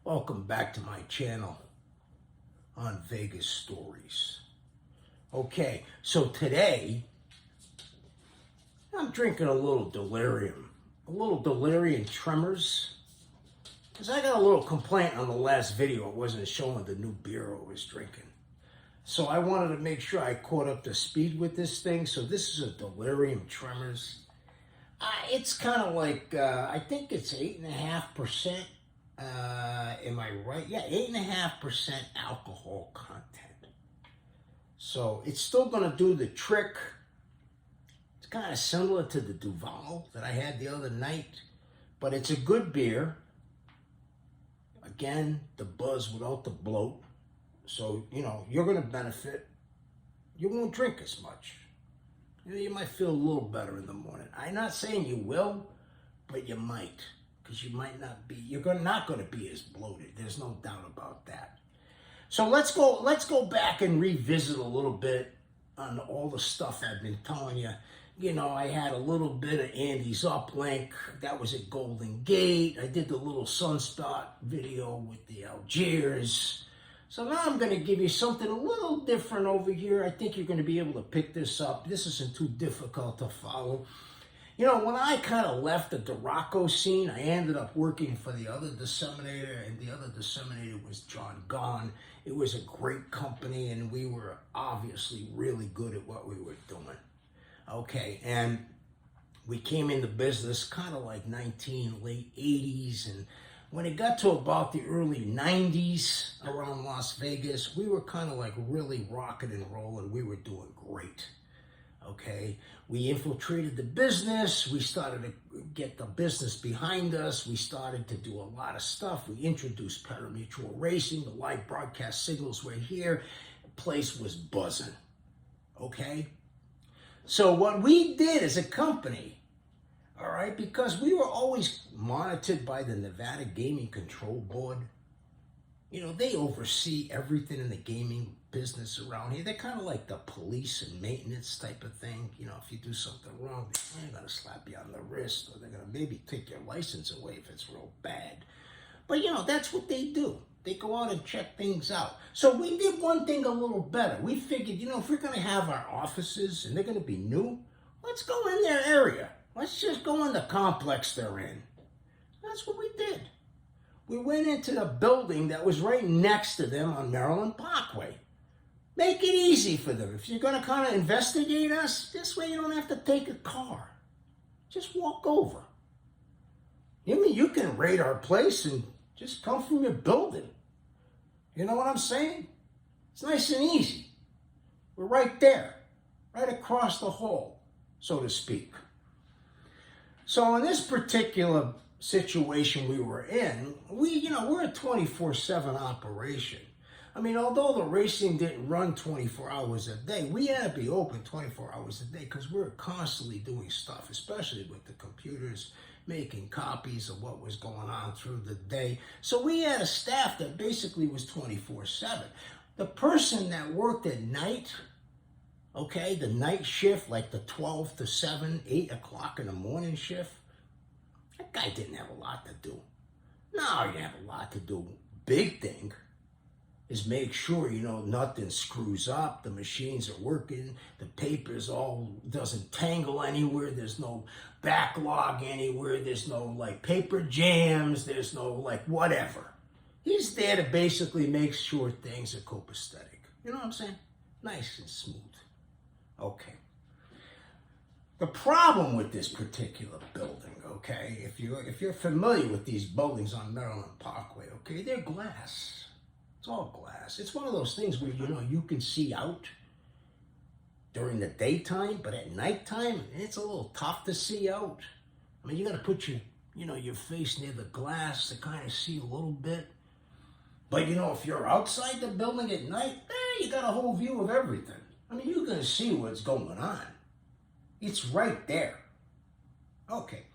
Welcome back to my channel on Vegas Stories. Okay, so today I'm drinking a little delirium tremors, because I got a little complaint on the last video. It wasn't showing the new beer I was drinking. So I wanted to make sure I caught up to speed with this thing. So this is a delirium tremors. It's kind of like, I think it's 8.5%. Am I right? Yeah, 8.5% alcohol content. So it's still going to do the trick. It's kind of similar to the Duval that I had the other night, but it's a good beer. Again, the buzz without the bloat. So, you're going to benefit. You won't drink as much. You might feel a little better in the morning. I'm not saying you will, but you might. Because you might not be, you're not going to be as bloated. There's no doubt about that. So let's go back and revisit a little bit on all the stuff I've been telling you. I had a little bit of Andy's uplink. That was at Golden Gate. I did the little sunspot video with the Algiers. So now I'm going to give you something a little different over here. I think you're going to be able to pick this up. This isn't too difficult to follow. When I kind of left the Duraco scene, I ended up working for the other disseminator, and the other disseminator was John Gahn. It was a great company, and we were obviously really good at what we were doing. Okay, and we came into business kind of like late 80s, and when it got to about the early 90s around Las Vegas, we were kind of like really rocking and rolling. We were doing great. Okay, we infiltrated the business. We started to get the business behind us. We started to do a lot of stuff. We introduced parimutuel racing. The live broadcast signals were here. The place was buzzing. Okay, so what we did as a company, all right, because we were always monitored by the Nevada Gaming Control Board. They oversee everything in the gaming business around here. They're kind of like the police and maintenance type of thing. If you do something wrong, they're going to slap you on the wrist, or they're going to maybe take your license away if it's real bad. But, that's what they do. They go out and check things out. So we did one thing a little better. We figured, if we're going to have our offices and they're going to be new, let's go in their area. Let's just go in the complex they're in. That's what we did. We went into the building that was right next to them on Maryland Parkway. Make it easy for them. If you're going to kind of investigate us, this way you don't have to take a car. Just walk over. You can raid our place and just come from your building. You know what I'm saying? It's nice and easy. We're right there, right across the hall, so to speak. So in this particular situation we were in, we're a 24/7 operation. Although the racing didn't run 24 hours a day, we had to be open 24 hours a day because we were constantly doing stuff, especially with the computers, making copies of what was going on through the day. So we had a staff that basically was 24/7. The person that worked at night, okay, the night shift, like the 12 to 7, 8 o'clock in the morning shift, that guy didn't have a lot to do. No, he didn't have a lot to do. Big thing is make sure, nothing screws up, the machines are working, the papers all doesn't tangle anywhere, there's no backlog anywhere, there's no paper jams, there's no whatever. He's there to basically make sure things are copacetic. You know what I'm saying? Nice and smooth. Okay. The problem with this particular building, okay, if you're familiar with these buildings on Maryland Parkway, okay, they're glass. It's all glass. It's one of those things where, you can see out during the daytime, but at nighttime, it's a little tough to see out. You got to put your face near the glass to kind of see a little bit. But, if you're outside the building at night, you got a whole view of everything. You're going to see what's going on. It's right there. Okay,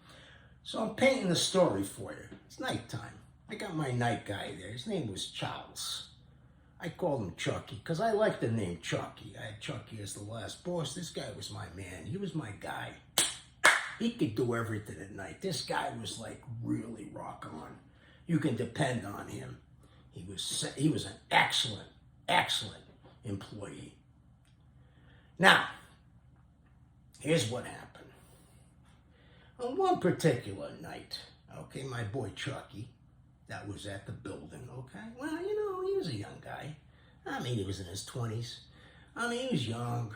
so I'm painting the story for you. It's nighttime. I got my night guy there. His name was Charles. I called him Chucky because I like the name Chucky. I had Chucky as the last boss. This guy was my man. He was my guy. He could do everything at night. This guy was really rock on. You can depend on him. He was an excellent employee. Now, here's what happened. On one particular night, okay, my boy Chucky, that was at the building, okay? Well, he was a young guy. I mean, he was in his 20s. I mean, he was young.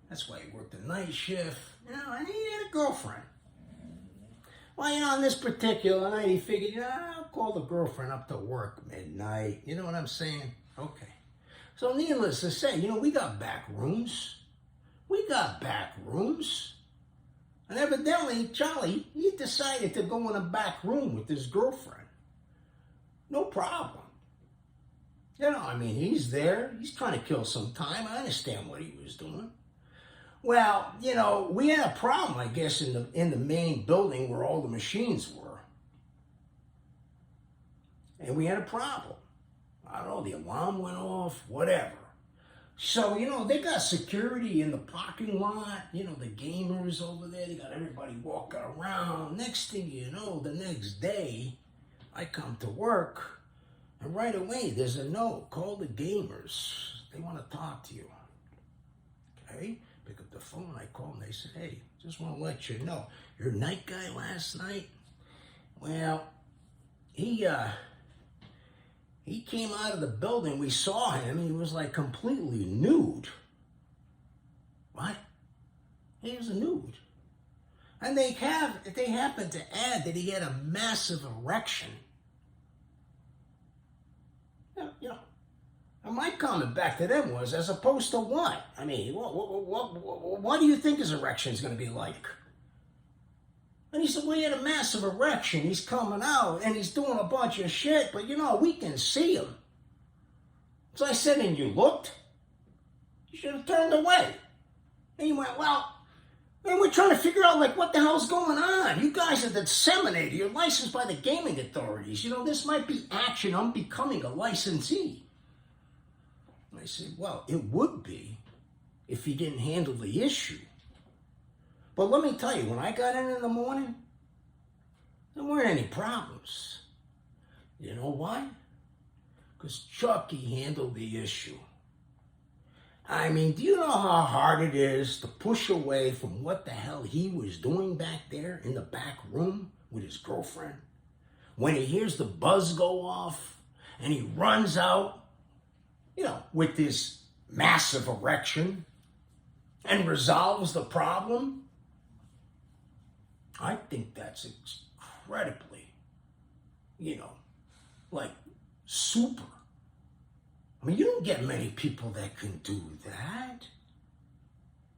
That's why he worked the night shift, and he had a girlfriend. Well, on this particular night, he figured, I'll call the girlfriend up to work midnight. You know what I'm saying? Okay. So needless to say, we got back rooms. And evidently, Charlie, he decided to go in a back room with his girlfriend. No problem. He's there. He's trying to kill some time. I understand what he was doing. Well, we had a problem, I guess, in the main building where all the machines were. And we had a problem. I don't know, the alarm went off, whatever. So, they got security in the parking lot, the gamers over there, they got everybody walking around. Next thing you know, the next day, I come to work, and right away, there's a note, call the gamers. They want to talk to you. Okay? Pick up the phone, I call them, they said, hey, just want to let you know, your night guy last night, well, he came out of the building, we saw him, he was like completely nude. What? He was nude. And they happened to add that he had a massive erection. And my comment back to them was, as opposed to what? I mean, what do you think his erection is going to be like? And he said, well, he had a massive erection. He's coming out, and he's doing a bunch of shit, but, we can see him. So I said, and you looked? You should have turned away. And he went, well, and we're trying to figure out, what the hell's going on? You guys are disseminated. You're licensed by the gaming authorities. This might be action on becoming a licensee. I said, well, it would be if he didn't handle the issue. But let me tell you, when I got in the morning, there weren't any problems. You know why? Because Chucky handled the issue. I mean, do you know how hard it is to push away from what the hell he was doing back there in the back room with his girlfriend? When he hears the buzz go off and he runs out, with this massive erection and resolves the problem? I think that's incredibly, super. I mean, you don't get many people that can do that.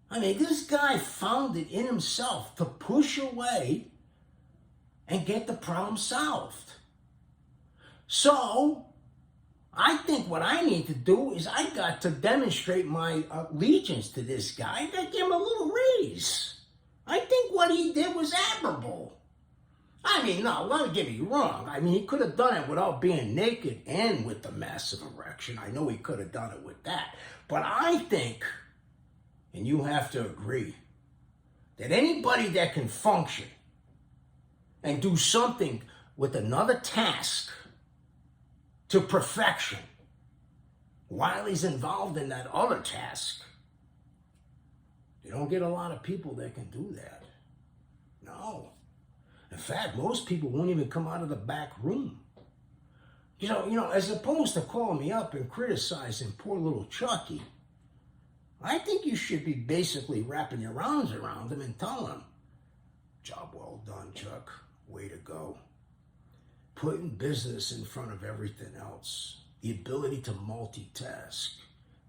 I mean, this guy found it in himself to push away and get the problem solved. So, I think what I need to do is I got to demonstrate my allegiance to this guy. I got to give him a little raise. I think what he did was admirable. I mean, no, don't get me wrong. I mean, he could have done it without being naked and with the massive erection. I know he could have done it with that. But I think, and you have to agree, that anybody that can function and do something with another task to perfection while he's involved in that other task, you don't get a lot of people that can do that. No. In fact, most people won't even come out of the back room. As opposed to calling me up and criticizing poor little Chucky, I think you should be basically wrapping your arms around him and telling him, job well done, Chuck. Way to go. Putting business in front of everything else. The ability to multitask.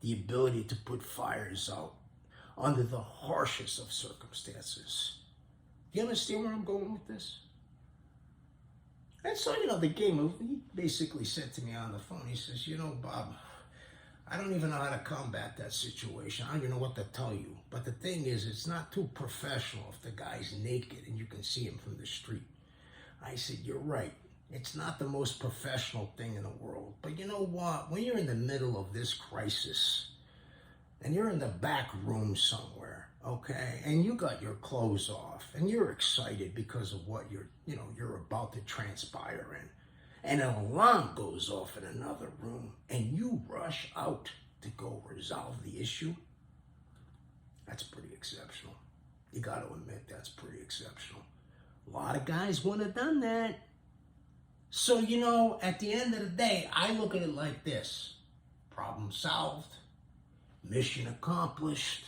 The ability to put fires out under the harshest of circumstances. Do you understand where I'm going with this? And so, the gamer, he basically said to me on the phone, he says, Bob, I don't even know how to combat that situation. I don't even know what to tell you. But the thing is, it's not too professional if the guy's naked and you can see him from the street. I said, you're right. It's not the most professional thing in the world. But you know what? When you're in the middle of this crisis, and you're in the back room somewhere, okay, and you got your clothes off, and you're excited because of what you're about to transpire in, and an alarm goes off in another room, and you rush out to go resolve the issue, that's pretty exceptional. You got to admit that's pretty exceptional. A lot of guys wouldn't have done that. So, at the end of the day, I look at it like this. Problem solved. Mission accomplished.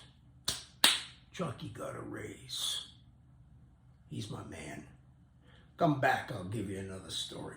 Chucky got a raise. He's my man. Come back, I'll give you another story.